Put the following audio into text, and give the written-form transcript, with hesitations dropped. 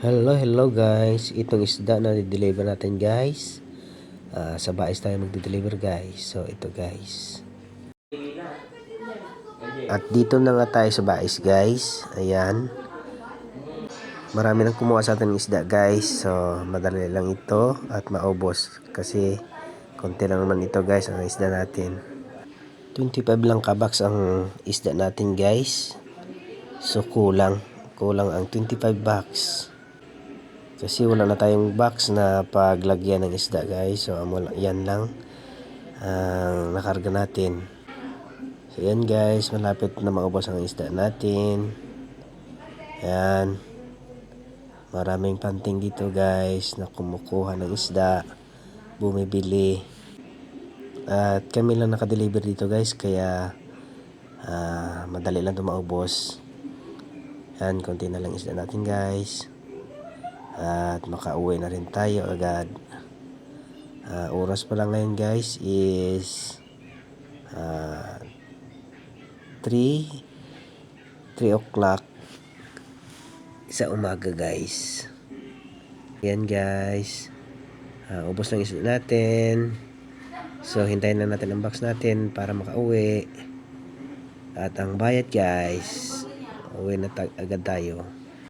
Hello guys. Itong isda na i-deliver natin guys. Sa Bais tayo magde-deliver guys. So ito guys. At dito na nga tayo sa Bais guys. Ayan. Marami nang kumuha sa atin ng isda guys. So madali lang ito at maubos. Kasi konti lang naman ito guys ang isda natin. 25 lang kabox ang isda natin guys. So kulang ang 25 box. Kasi wala na tayong box na paglagyan ng isda guys. So yan lang ang nakarga natin. So yan guys, malapit na maubos ang isda natin. Yan. Maraming panting dito guys na kumukuha ng isda, bumibili. At kami lang nakadeliver dito guys, kaya madali lang ito maubos. Yan, konti na lang isda natin guys. At makauwi na rin tayo agad. Oras pa lang ngayon guys is 3 o'clock sa umaga guys. Yan guys, ubos lang isda natin. So hintayin na natin ang box natin para makauwi. At ang bayad guys, uwi na agad tayo.